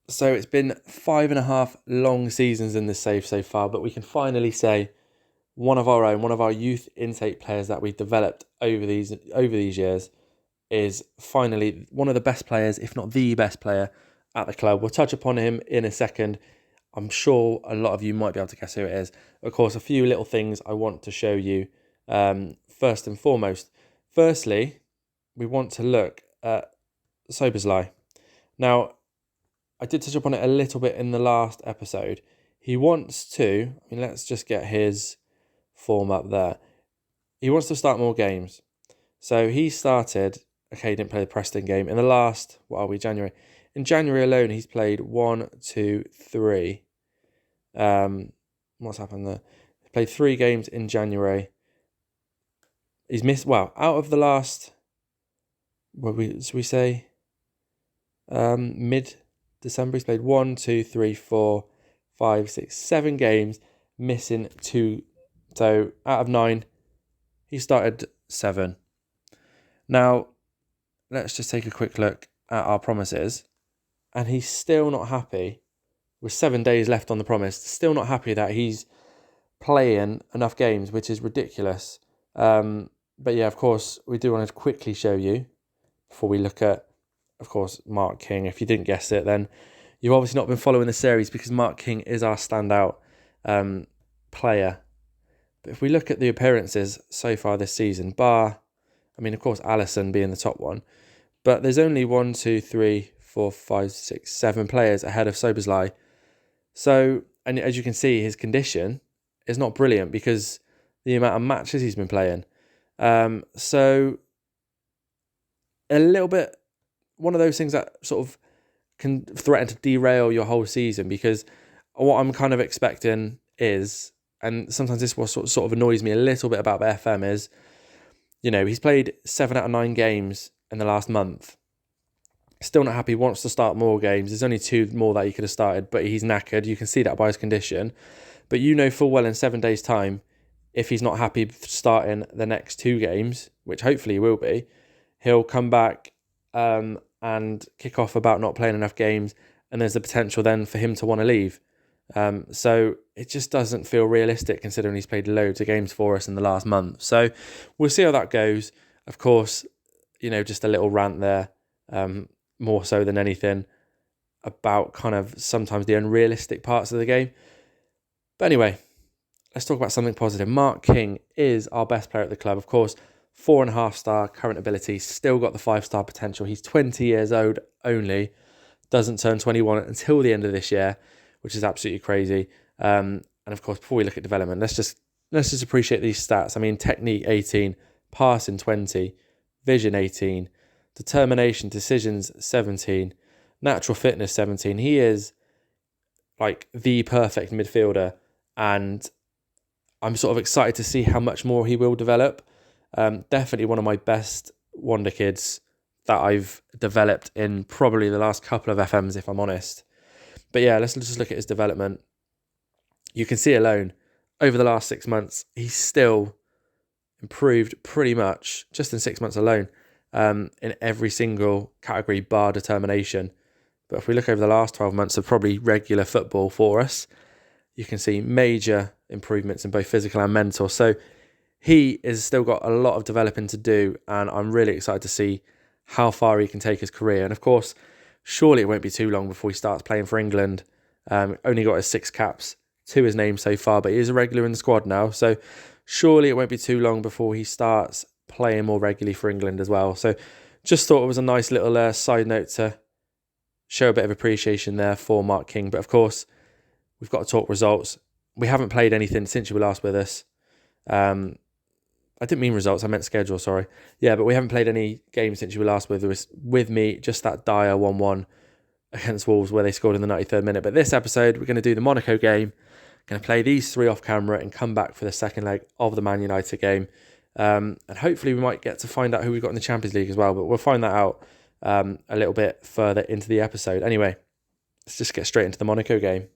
So it's been 5.5 long seasons in this save so far, but we can finally say one of our own, one of our youth intake players that we've developed over these years is finally one of the best players, if not the best player at the club. We'll touch upon him in a second. I'm sure a lot of you might be able to guess who it is. Of course, a few little things I want to show you. First and foremost, firstly, we want to look at Sobersley. Now, I did touch upon it a little bit in the last episode. He wants to, let's just get his form up there. He wants to start more games. So he started, he didn't play the Preston game. In the last, January? In January alone, he's played 1, 2, 3. What's happened there? He played 3 games in January. He's missed, out of the last, mid-December, he's played 1, 2, 3, 4, 5, 6, 7 games, missing 2. So out of 9, he started 7. Now, let's just take a quick look at our promises. And he's still not happy, with 7 days left on the promise, still not happy that he's playing enough games, which is ridiculous. But yeah, of course, we do want to quickly show you, before we look at, of course, Mark King. If you didn't guess it, then you've obviously not been following the series, because Mark King is our standout player. But if we look at the appearances so far this season, of course, Alisson being the top one, but there's only 1, 2, 3, 4, 5, 6, 7 players ahead of Sobersley. So, and as you can see, his condition is not brilliant because the amount of matches he's been playing. So, a little bit, one of those things that sort of can threaten to derail your whole season, because what I'm kind of expecting is, and sometimes this was sort of annoys me a little bit about the FM is, he's played 7 out of 9 games in the last month. Still not happy, wants to start more games. There's only 2 more that he could have started, but he's knackered. You can see that by his condition. But full well in 7 days' time, if he's not happy starting the next 2 games, which hopefully he will be, he'll come back and kick off about not playing enough games, and there's the potential then for him to want to leave. So it just doesn't feel realistic, considering he's played loads of games for us in the last month. So we'll see how that goes. Of course, just a little rant there, more so than anything, about kind of sometimes the unrealistic parts of the game. But anyway, let's talk about something positive. Mark King is our best player at the club. Of course, 4.5-star current ability, still got the 5-star potential. He's 20 years old only, doesn't turn 21 until the end of this year, which is absolutely crazy. And of course, before we look at development, let's just appreciate these stats. Technique 18, passing 20, vision 18, determination, decisions 17, natural fitness 17. He is like the perfect midfielder, and I'm sort of excited to see how much more he will develop. Definitely one of my best wonder kids that I've developed in probably the last couple of FMs, if I'm honest. But yeah, let's just look at his development. You can see alone, over the last 6 months, he's still improved pretty much, just in 6 months alone, in every single category bar determination. But if we look over the last 12 months of probably regular football for us, you can see major improvements in both physical and mental. So he has still got a lot of developing to do, and I'm really excited to see how far he can take his career. And of course, surely it won't be too long before he starts playing for England. Only got his 6 caps to his name so far, but he is a regular in the squad now. So surely it won't be too long before he starts playing more regularly for England as well. So just thought it was a nice little side note to show a bit of appreciation there for Mark King. But of course, we've got to talk results. We haven't played anything since you were last with us. I didn't mean results, I meant schedule, sorry. Yeah, but we haven't played any games since you were last with me, just that dire 1-1 against Wolves where they scored in the 93rd minute. But this episode, we're going to do the Monaco game, going to play these 3 off camera and come back for the second leg of the Man United game. And hopefully we might get to find out who we've got in the Champions League as well, but we'll find that out a little bit further into the episode. Anyway, let's just get straight into the Monaco game.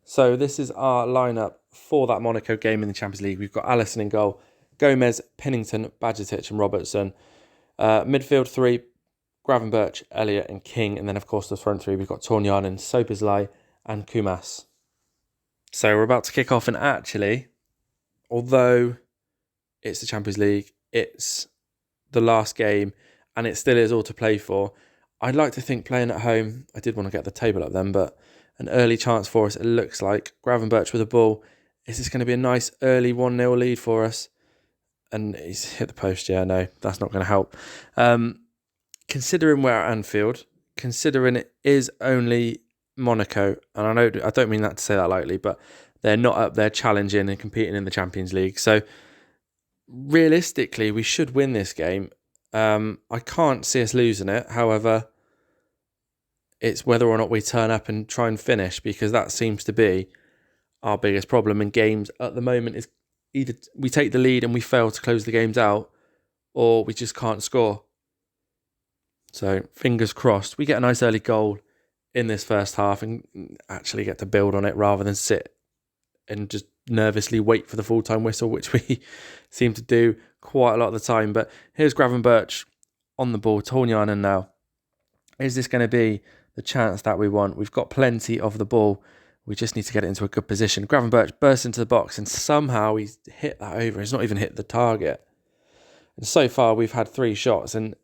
So this is our lineup for that Monaco game in the Champions League. We've got Alisson in goal, Gomez, Pennington, Bajcetic and Robertson. Midfield 3, Gravenberch, Elliott and King. And then, of course, the front three, we've got Tornianen, Soberslai and Kumas. So we're about to kick off, and actually, although it's the Champions League, it's the last game, and it still is all to play for, I'd like to think playing at home, I did want to get the table up then, but an early chance for us, it looks like. Gravenberch with the ball. Is this going to be a nice early 1-0 lead for us? And he's hit the post. Yeah, no, that's not going to help. Considering we're at Anfield, considering it is only Monaco, and I don't mean that to say that lightly, but they're not up there challenging and competing in the Champions League. So realistically, we should win this game. I can't see us losing it. However, it's whether or not we turn up and try and finish, because that seems to be our biggest problem in games at the moment. Is either we take the lead and we fail to close the games out, or we just can't score. So fingers crossed we get a nice early goal in this first half and actually get to build on it rather than sit and just nervously wait for the full-time whistle, which we seem to do quite a lot of the time. But here's Gravenberch on the ball, Tornianen now. Is this going to be the chance that we want? We've got plenty of the ball. We just need to get it into a good position. Gravenberch bursts into the box and somehow he's hit that over. He's not even hit the target. And so far we've had 3 shots and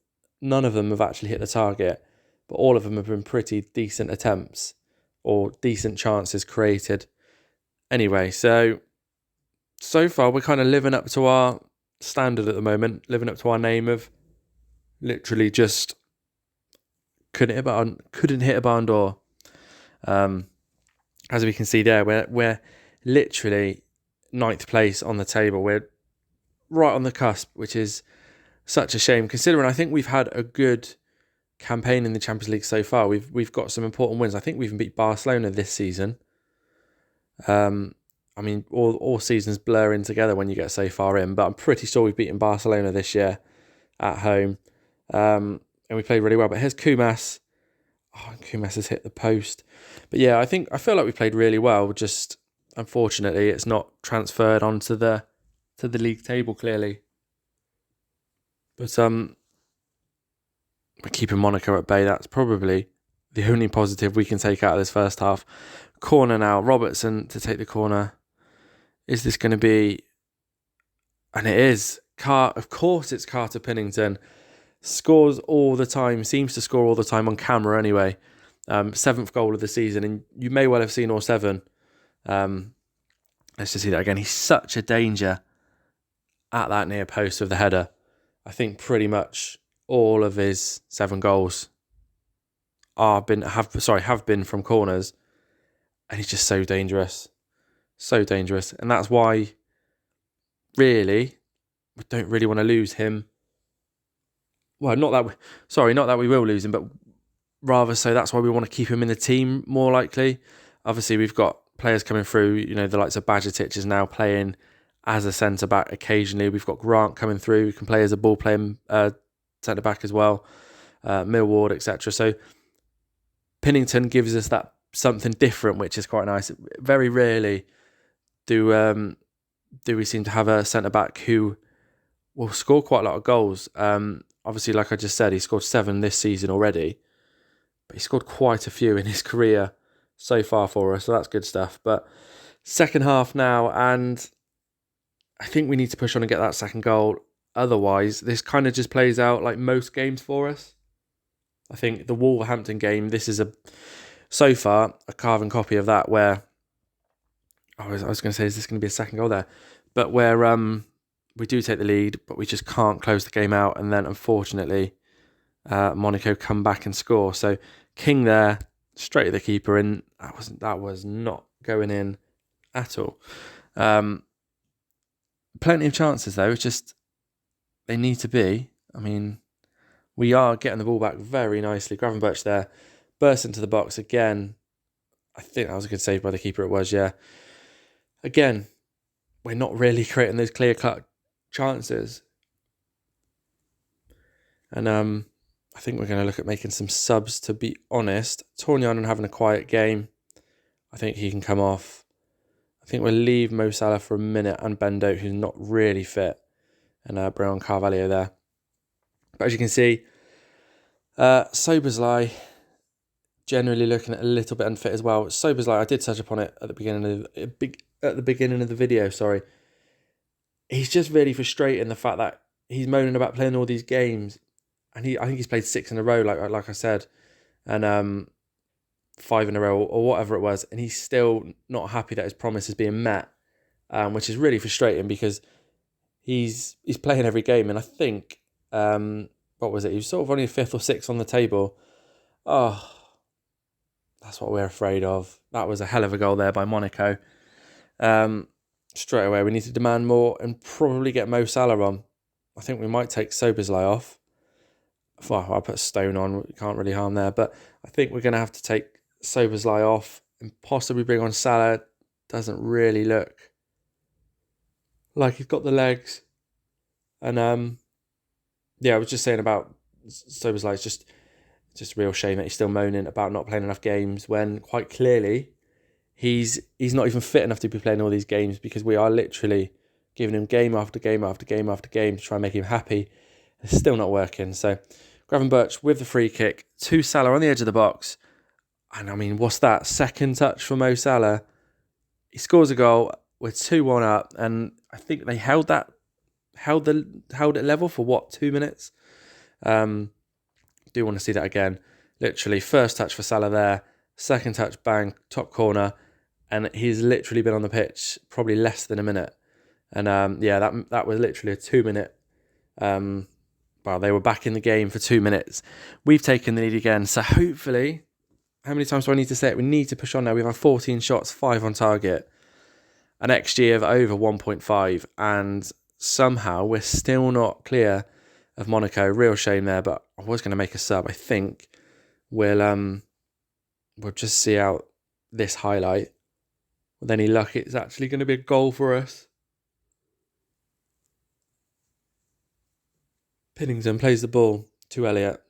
none of them have actually hit the target, but all of them have been pretty decent attempts or decent chances created. Anyway, so far we're kind of living up to our standard at the moment, living up to our name of literally just couldn't hit a barn door. As we can see there, we're literally 9th place on the table. We're right on the cusp, which is such a shame, considering I think we've had a good campaign in the Champions League so far. We've got some important wins. I think we even beat Barcelona this season. I mean, all seasons blur in together when you get so far in, but I'm pretty sure we've beaten Barcelona this year at home. And we played really well. But here's Kumas. Oh, Kumas has hit the post. But yeah, I feel like we played really well. Just unfortunately, it's not transferred onto the league table clearly. But we're keeping Monaco at bay. That's probably the only positive we can take out of this first half. Corner now. Robertson to take the corner. Is this going to be... And it is. Of course it's Carter Pinnington. Scores all the time. Seems to score all the time on camera anyway. 7th goal of the season. And you may well have seen all 7. Let's just see that again. He's such a danger at that near post with the header. I think pretty much all of his 7 goals have been from corners, and he's just so dangerous, and that's why really we don't really want to lose him. Well, not that we will lose him, but rather so that's why we want to keep him in the team more likely. Obviously, we've got players coming through. You know, the likes of Bajcetic is now playing as a centre-back occasionally. We've got Grant coming through, who can play as a ball-playing centre-back as well, Millward, etc. So Pinnington gives us that something different, which is quite nice. Very rarely do we seem to have a centre-back who will score quite a lot of goals. Obviously, like I just said, he scored 7 this season already, but he scored quite a few in his career so far for us, so that's good stuff. But second half now, and I think we need to push on and get that second goal. Otherwise, this kind of just plays out like most games for us. I think the Wolverhampton game, this is so far a carbon copy of that, where I was going to say, is this going to be a second goal there? But where we do take the lead, but we just can't close the game out. And then, unfortunately, Monaco come back and score. So King there, straight to the keeper, and that was not going in at all. Plenty of chances, though. It's just they need to be. I mean, we are getting the ball back very nicely. Gravenberch there, burst into the box again. I think that was a good save by the keeper. It was, yeah. Again, we're not really creating those clear-cut chances. And I think we're going to look at making some subs, to be honest. Tornianen having a quiet game. I think he can come off. I think we'll leave Mo Salah for a minute and Bendo, who's not really fit, and bring on Carvalho there. But as you can see, Soberslai, generally looking at a little bit unfit as well. Soberslai, I did touch upon it at the beginning of the video. Sorry, he's just really frustrating, the fact that he's moaning about playing all these games, and I think he's played 6 in a row, like I said, and 5 in a row or whatever it was, and he's still not happy that his promise is being met, which is really frustrating because he's playing every game, and I think what was it? He was sort of only 5th or 6th on the table. Oh, that's what we're afraid of. That was a hell of a goal there by Monaco. Straight away, we need to demand more and probably get Mo Salah on. I think we might take Soberslai off. Well, I'll put Stone on. We can't really harm there. But I think we're going to have to take Soberslai off and possibly bring on Salah. Doesn't really look like he's got the legs. And yeah, I was just saying about Soberslai. It's just a real shame that he's still moaning about not playing enough games when quite clearly he's not even fit enough to be playing all these games, because we are literally giving him game after game after game after game to try and make him happy. It's still not working. So Gravenberch with the free kick to Salah on the edge of the box. And I mean, what's that? Second touch for Mo Salah. He scores a goal. We're 2-1 up. And I think they held it level for 2 minutes? Do want to see that again. Literally, first touch for Salah there. Second touch, bang, top corner. And he's literally been on the pitch probably less than a minute. And that was literally a 2 minute. They were back in the game for 2 minutes. We've taken the lead again. So hopefully, how many times do I need to say it? We need to push on now. We've had 14 shots, 5 on target, an XG of over 1.5, and somehow we're still not clear of Monaco. Real shame there, but I was going to make a sub. I think we'll just see out this highlight. With any luck, it's actually going to be a goal for us. Pinnington plays the ball to Elliott.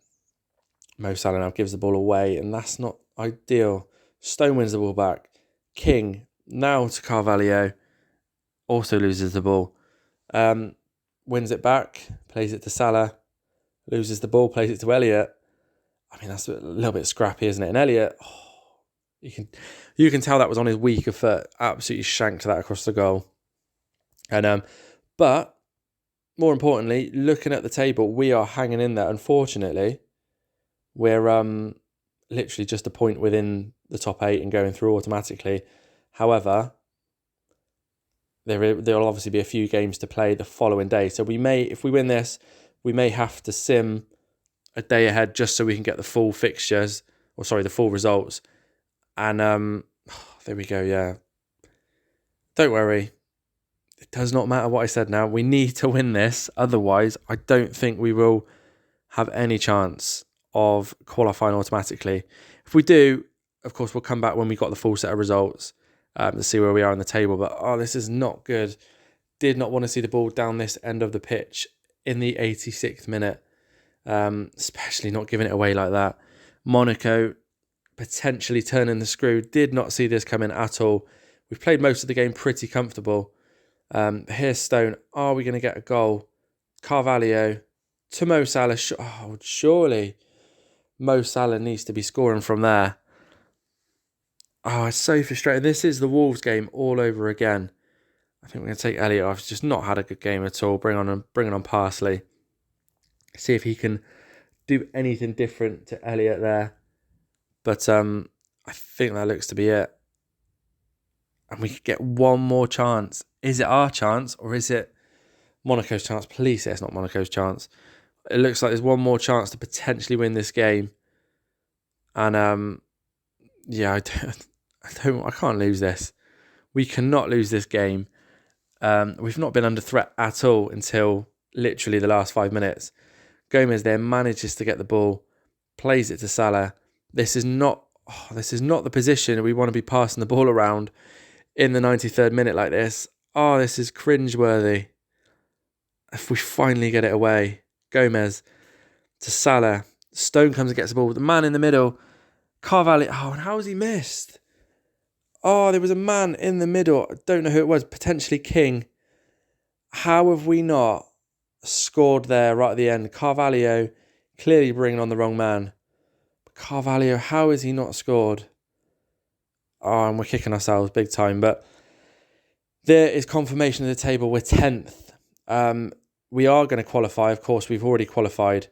Mo Salah now gives the ball away, and that's not ideal. Stone wins the ball back. King now to Carvalho. Also loses the ball. Wins it back. Plays it to Salah. Loses the ball. Plays it to Elliott. I mean, that's a little bit scrappy, isn't it? And Elliott, you can tell that was on his weaker foot. Absolutely shanked that across the goal. And but more importantly, looking at the table, we are hanging in there. Unfortunately, we're literally just a point within the top 8 and going through automatically. However, there'll obviously be a few games to play the following day. So we may, if we win this, we may have to sim a day ahead just so we can get the full fixtures, the full results. And there we go, yeah. Don't worry. It does not matter what I said now. We need to win this. Otherwise, I don't think we will have any chance of qualifying automatically. If we do, of course, we'll come back when we got the full set of results to see where we are on the table. But, this is not good. Did not want to see the ball down this end of the pitch in the 86th minute, especially not giving it away like that. Monaco potentially turning the screw. Did not see this coming at all. We've played most of the game pretty comfortable. Here's Stone. Are we going to get a goal? Carvalho to Mo Salah. Surely Mo Salah needs to be scoring from there. It's so frustrating. This is the Wolves game all over again. I think we're going to take Elliott off. He's just not had a good game at all. Bring on Parsley. See if he can do anything different to Elliott there. But I think that looks to be it. And we could get one more chance. Is it our chance or is it Monaco's chance? Please say it's not Monaco's chance. It looks like there's one more chance to potentially win this game. And I can't lose this. We cannot lose this game. We've not been under threat at all until literally the last 5 minutes. Gomez there manages to get the ball, plays it to Salah. This is not the position we want to be passing the ball around in the 93rd minute like this. This is cringeworthy. If we finally get it away. Gomez to Salah. Stone comes and gets the ball with the man in the middle. Carvalho. And how has he missed? There was a man in the middle. I don't know who it was. Potentially King. How have we not scored there right at the end? Carvalho Clearly bringing on the wrong man. Carvalho, how has he not scored? Oh, and we're kicking ourselves big time. But there is confirmation of the table. We're 10th. We are going to qualify. Of course, we've already qualified.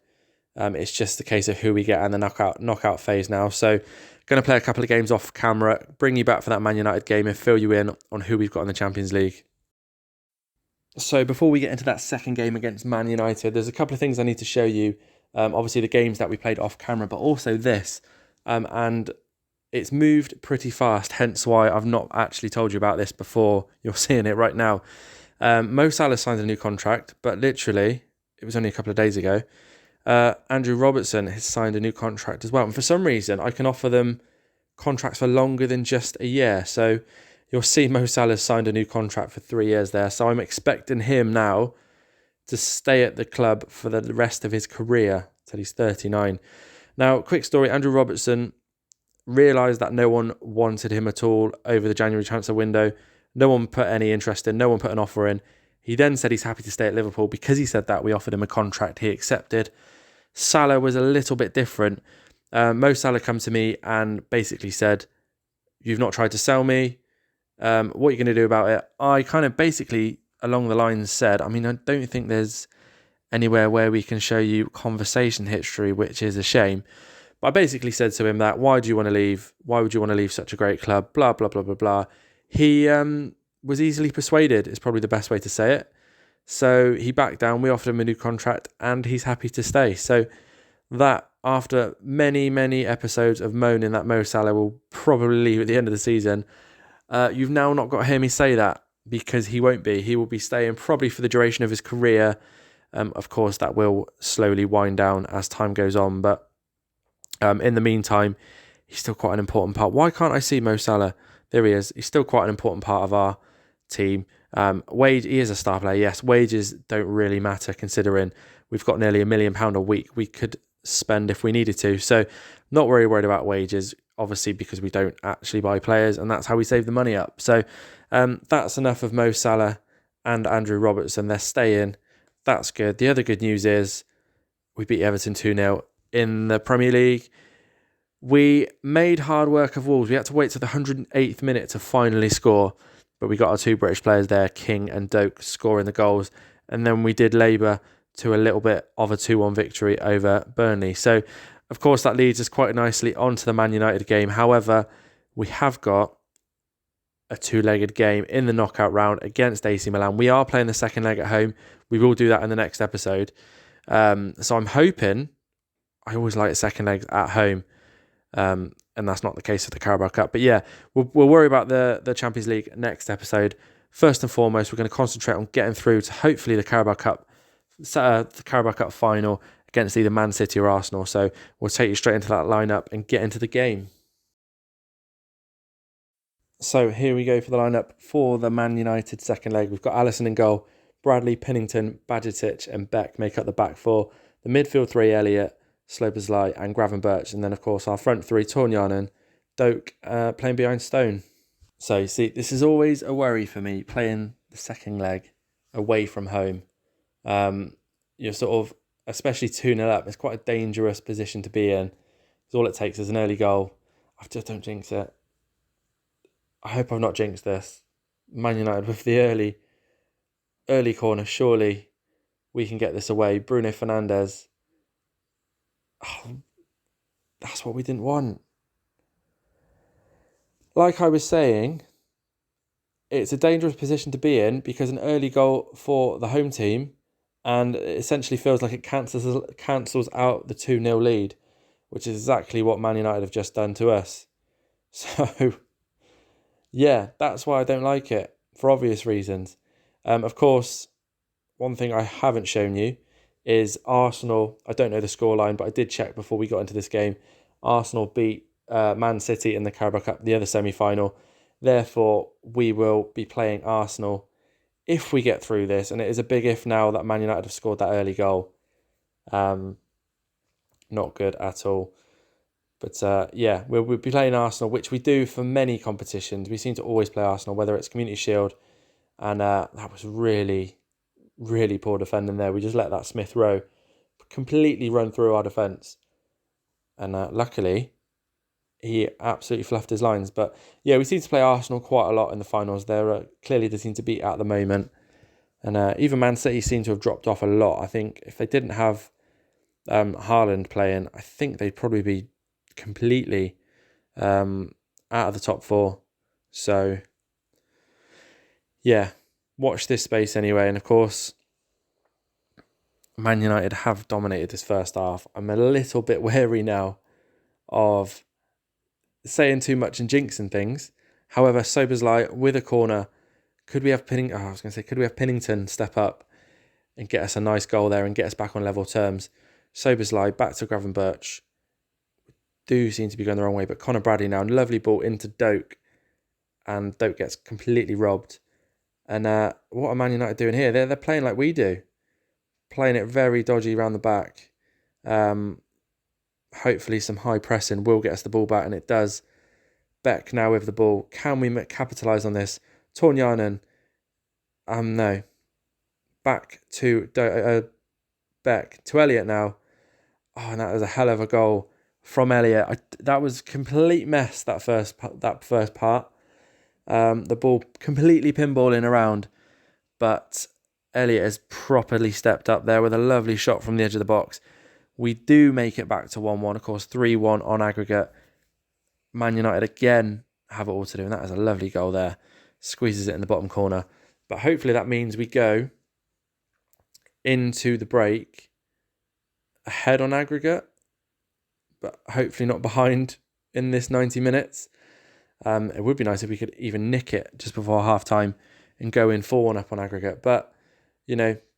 It's just a case of who we get in the knockout phase now. So going to play a couple of games off camera, bring you back for that Man United game and fill you in on who we've got in the Champions League. So before we get into that second game against Man United, there's a couple of things I need to show you. Obviously the games that we played off camera, but also this. And it's moved pretty fast, hence why I've not actually told you about this before. You're seeing it right now. Mo Salah signed a new contract, but literally, it was only a couple of days ago. Andrew Robertson has signed a new contract as well. And for some reason, I can offer them contracts for longer than just a year. So you'll see Mo Salah signed a new contract for 3 years there. So I'm expecting him now to stay at the club for the rest of his career till he's 39. Now, quick story, Andrew Robertson realised that no one wanted him at all over the January transfer window. No one put any interest in, no one put an offer in. He then said he's happy to stay at Liverpool. Because he said that, we offered him a contract he accepted. Salah was a little bit different. Mo Salah come to me and basically said, "You've not tried to sell me. What are you going to do about it?" I kind of basically along the lines said, I don't think there's anywhere where we can show you conversation history, which is a shame. But I basically said to him that, why do you want to leave? Why would you want to leave such a great club? Blah, blah, blah, blah, blah. He was easily persuaded, is probably the best way to say it. So he backed down, we offered him a new contract, and he's happy to stay. So that, after many, many episodes of moaning that Mo Salah will probably leave at the end of the season, you've now not got to hear me say that, because he won't be. He will be staying probably for the duration of his career. Of course, that will slowly wind down as time goes on, but in the meantime, he's still quite an important part. Why can't I see Mo Salah? There he is. He's still quite an important part of our team. He is a star player, yes. Wages don't really matter considering we've got nearly £1 million a week we could spend if we needed to. So not very worried about wages, obviously, because we don't actually buy players, and that's how we save the money up. So that's enough of Mo Salah and Andrew Robertson. They're staying. That's good. The other good news is we beat Everton 2-0 in the Premier League. We made hard work of Wolves. We had to wait till the 108th minute to finally score, but we got our two British players there, King and Doak, scoring the goals, and then we did labour to a little bit of a 2-1 victory over Burnley. So, of course, that leads us quite nicely onto the Man United game. However, we have got a two-legged game in the knockout round against AC Milan. We are playing the second leg at home. We will do that in the next episode. So I'm hoping, I always like second legs at home, and that's not the case for the Carabao Cup. But yeah, we'll worry about the Champions League next episode. First and foremost, we're going to concentrate on getting through to hopefully the Carabao Cup final against either Man City or Arsenal. So we'll take you straight into that lineup and get into the game. So here we go for the lineup for the Man United second leg. We've got Alisson in goal, Bradley, Pennington, Bajcetic and Beck make up the back four. The midfield three, Elliott, Szoboszlai and Gravenberch. And then, of course, our front three, Tornianen, Doak, playing behind Stone. So, you see, this is always a worry for me, playing the second leg away from home. You're sort of, especially 2-0 up, it's quite a dangerous position to be in. Because all it takes is an early goal. I just don't jinx it. I hope I've not jinxed this. Man United with the early corner. Surely we can get this away. Bruno Fernandes. Oh, that's what we didn't want. Like I was saying, it's a dangerous position to be in because an early goal for the home team, and it essentially feels like it cancels out the 2-0 lead, which is exactly what Man United have just done to us. So, yeah, that's why I don't like it, for obvious reasons. Of course, one thing I haven't shown you is Arsenal. I don't know the scoreline, but I did check before we got into this game. Arsenal beat Man City in the Carabao Cup, the other semi-final. Therefore, we will be playing Arsenal if we get through this. And it is a big if now that Man United have scored that early goal. Not good at all. But yeah, we'll be playing Arsenal, which we do for many competitions. We seem to always play Arsenal, whether it's Community Shield. And that was really, really poor defending there. We just let that Smith Rowe completely run through our defence. And luckily, he absolutely fluffed his lines. But yeah, we seem to play Arsenal quite a lot in the finals. They're clearly the team to beat at the moment. And even Man City seem to have dropped off a lot. I think if they didn't have Haaland playing, I think they'd probably be completely out of the top four. So yeah, watch this space anyway. And of course, Man United have dominated this first half. I'm a little bit wary now of saying too much and jinxing things. However, Soberslai with a corner. Could we have Pennington step up and get us a nice goal there and get us back on level terms? Soberslai back to Gravenberch. Do seem to be going the wrong way, but Connor Bradley now, lovely ball into Doak, and Doak gets completely robbed. And what are Man United doing here? They're playing like we do, playing it very dodgy around the back. Hopefully some high pressing will get us the ball back, and it does. Beck now with the ball. Can we capitalise on this? Tornjanen. No. Back to Beck. To Elliott now. Oh, and that was a hell of a goal from Elliott. That was complete mess, that first part. The ball completely pinballing around. But Elliott has properly stepped up there with a lovely shot from the edge of the box. We do make it back to 1-1. Of course, 3-1 on aggregate. Man United again have it all to do, and that is a lovely goal there. Squeezes it in the bottom corner. But hopefully that means we go into the break ahead on aggregate, but hopefully not behind in this 90 minutes. It would be nice if we could even nick it just before half-time and go in 4-1 up on aggregate. But,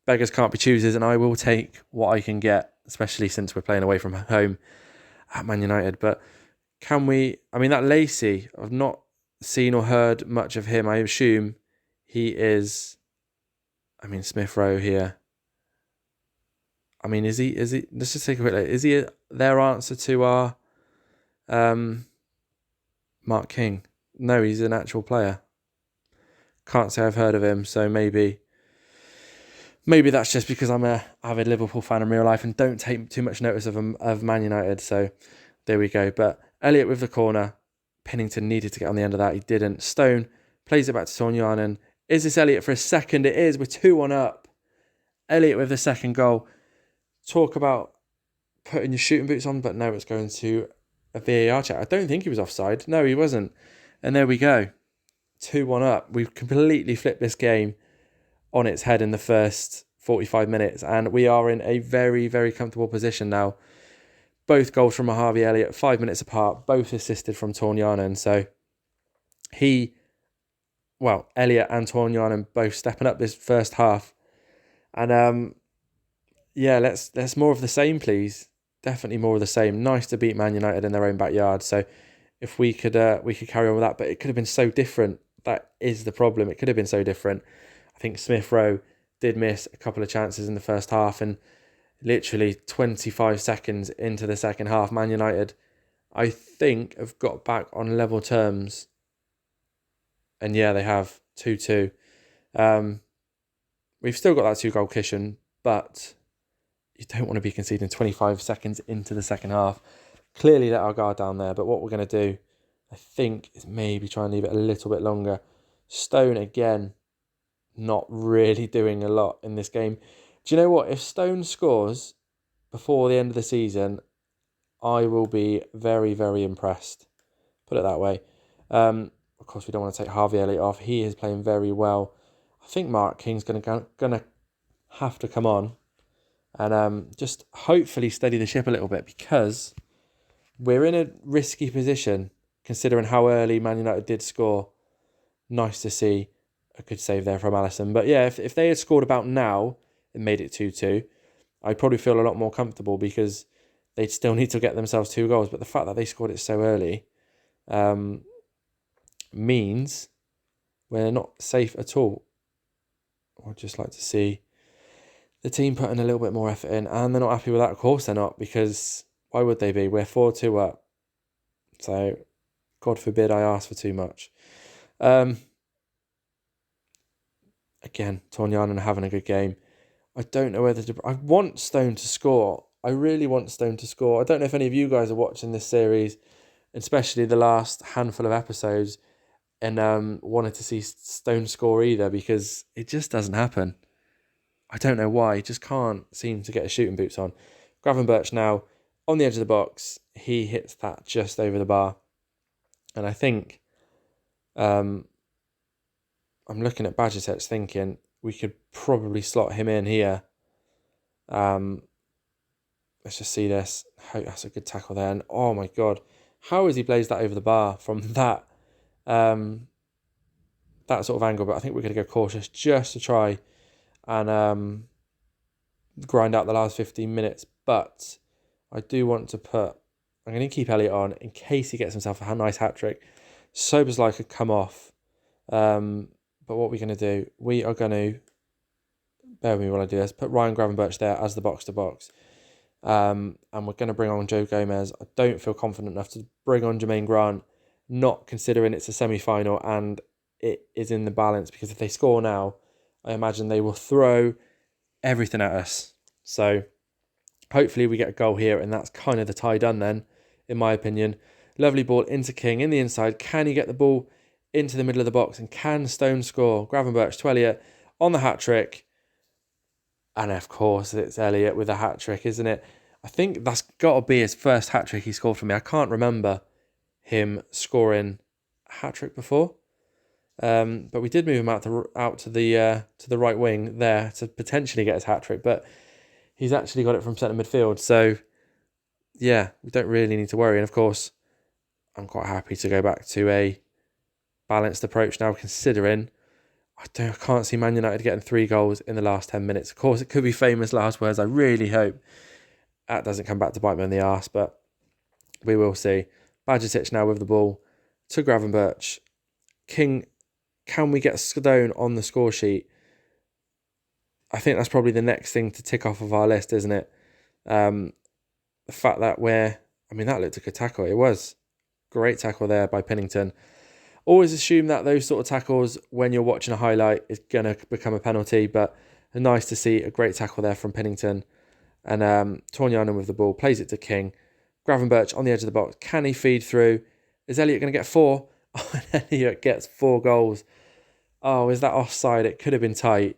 beggars can't be choosers, and I will take what I can get, especially since we're playing away from home at Man United. But that Lacey, I've not seen or heard much of him. I assume he is, Smith Rowe here. Is he, let's just take a quick look. Is he their answer to our Mark King? No, he's an actual player. Can't say I've heard of him, so maybe that's just because I'm a avid Liverpool fan in real life and don't take too much notice of Man United. So there we go. But Elliott with the corner. Pennington needed to get on the end of that. He didn't. Stone plays it back to Tornjanen. Is this Elliott for a second? It is. We're 2-1 up. Elliott with the second goal. Talk about putting your shooting boots on, but no, it's going to a VAR check. I don't think he was offside. No, he wasn't. And there we go. 2-1 up. We've completely flipped this game on its head in the first 45 minutes, and we are in a very, very comfortable position now. Both goals from Harvey Elliott, 5 minutes apart, both assisted from Tornjanen. So Elliott and Tornjanen both stepping up this first half. And let's more of the same, please. Definitely more of the same. Nice to beat Man United in their own backyard. So if we could carry on with that, but it could have been so different. That is the problem. It could have been so different. I think Smith Rowe did miss a couple of chances in the first half, and literally 25 seconds into the second half, Man United, I think, have got back on level terms. And yeah, they have 2-2. We've still got that 2-goal cushion, but you don't want to be conceding 25 seconds into the second half. Clearly let our guard down there, but what we're going to do, I think, is maybe try and leave it a little bit longer. Stone, again, not really doing a lot in this game. Do you know what? If Stone scores before the end of the season, I will be very, very impressed. Put it that way. Of course, we don't want to take Harvey Elliott off. He is playing very well. I think Mark King's gonna have to come on and just hopefully steady the ship a little bit, because we're in a risky position considering how early Man United did score. Nice to see a good save there from Alisson. But yeah, if they had scored about now and made it 2-2, I'd probably feel a lot more comfortable, because they'd still need to get themselves 2 goals. But the fact that they scored it so early means we're not safe at all. I'd just like to see the team putting a little bit more effort in, and they're not happy with that. Of course they're not, because why would they be? We're 4-2 up. So, God forbid I ask for too much. Again, Tornjanen having a good game. I don't know whether to... I want Stone to score. I really want Stone to score. I don't know if any of you guys are watching this series, especially the last handful of episodes, and wanted to see Stone score either, because it just doesn't happen. I don't know why. He just can't seem to get his shooting boots on. Gravenberch now on the edge of the box. He hits that just over the bar. And I think I'm looking at Bajcetic thinking we could probably slot him in here. Let's just see this. That's a good tackle there. And oh my God, how has he blazed that over the bar from that that sort of angle? But I think we're going to go cautious just to try and grind out the last 15 minutes. But I do want to I'm going to keep Elliott on in case he gets himself a nice hat-trick. Szoboszlai could come off. But what we're going to do, we are going to, bear with me while I do this, put Ryan Gravenberch there as the box-to-box. And we're going to bring on Joe Gomez. I don't feel confident enough to bring on Jermaine Grant, not considering it's a semi-final and it is in the balance, because if they score now, I imagine they will throw everything at us. So hopefully we get a goal here, and that's kind of the tie done then, in my opinion. Lovely ball into King in the inside. Can he get the ball into the middle of the box, and can Stone score? Gravenberch to Elliott on the hat-trick. And of course, it's Elliott with a hat-trick, isn't it? I think that's got to be his first hat-trick he scored for me. I can't remember him scoring a hat-trick before. But we did move him out to the right wing there to potentially get his hat-trick. But he's actually got it from centre midfield. So, yeah, we don't really need to worry. And of course, I'm quite happy to go back to a balanced approach now, considering I can't see Man United getting 3 goals in the last 10 minutes. Of course, it could be famous last words. I really hope that doesn't come back to bite me in the arse, but we will see. Bajcetic now with the ball to Gravenberch. King, can we get Stone on the score sheet? I think that's probably the next thing to tick off of our list, isn't it? The fact that that looked a good tackle. It was. Great tackle there by Pennington. Always assume that those sort of tackles, when you're watching a highlight, is going to become a penalty, but nice to see a great tackle there from Pennington. And Torniano with the ball, plays it to King. Gravenberch on the edge of the box. Can he feed through? Is Elliott going to get 4? Oh, and Elliott gets 4 goals. Oh, is that offside? It could have been tight.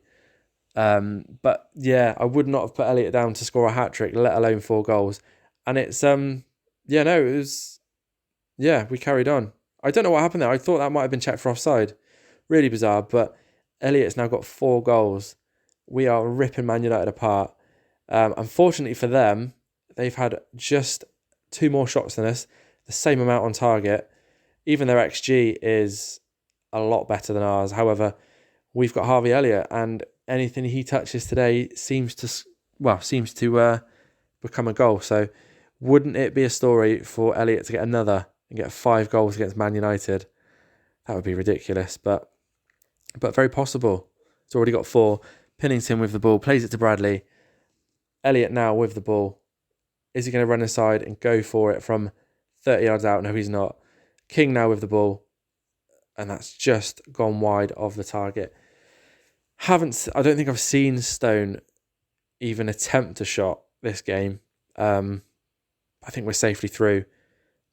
But yeah, I would not have put Elliott down to score a hat-trick, let alone 4 goals. And it's, we carried on. I don't know what happened there. I thought that might have been checked for offside. Really bizarre, but Elliott's now got 4 goals. We are ripping Man United apart. Unfortunately for them, they've had just 2 more shots than us, the same amount on target. Even their XG is a lot better than ours. However, we've got Harvey Elliott, and anything he touches today seems to become a goal. So wouldn't it be a story for Elliott to get another and get 5 goals against Man United? That would be ridiculous, but very possible. He's already got 4. Pennington with the ball, plays it to Bradley. Elliott now with the ball. Is he going to run inside and go for it from 30 yards out? No, he's not. King now with the ball, and that's just gone wide of the target. I don't think I've seen Stone even attempt a shot this game. I think we're safely through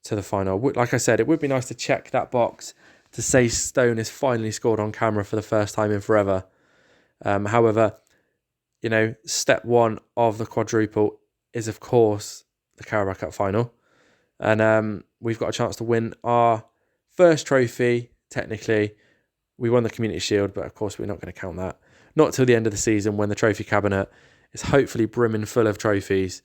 to the final. Like I said, it would be nice to check that box to say Stone has finally scored on camera for the first time in forever. However, step 1 of the quadruple is, of course, the Carabao Cup final. And we've got a chance to win our first trophy, technically. We won the Community Shield, but of course we're not going to count that. Not till the end of the season, when the trophy cabinet is hopefully brimming full of trophies.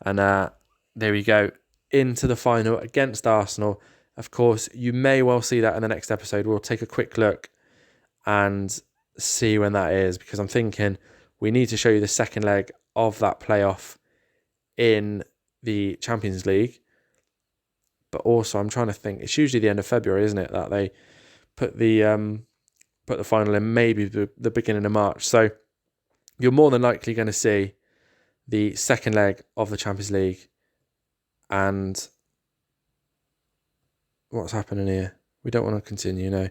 And there we go, into the final against Arsenal. Of course, you may well see that in the next episode. We'll take a quick look and see when that is, because I'm thinking we need to show you the second leg of that playoff in the Champions League. But also, I'm trying to think, it's usually the end of February, isn't it, that they put the final in, maybe the beginning of March. So you're more than likely going to see the second leg of the Champions League. And what's happening here? We don't want to continue, no.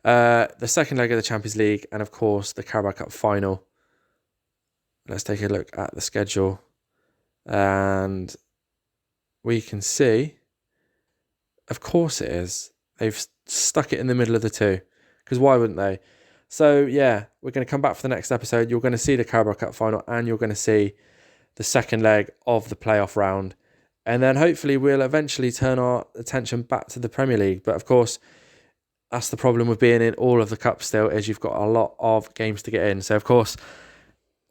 The second leg of the Champions League, and of course the Carabao Cup final. let's take a look at the schedule. And we can see, of course it is. They've stuck it in the middle of the two, because why wouldn't they? So yeah, we're going to come back for the next episode. You're going to see the Carabao Cup final, and you're going to see the second leg of the playoff round. And then hopefully we'll eventually turn our attention back to the Premier League. But of course, that's the problem with being in all of the cups still, is you've got a lot of games to get in. So of course,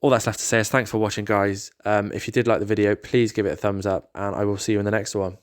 all that's left to say is thanks for watching, guys. If you did like the video, please give it a thumbs up, and I will see you in the next one.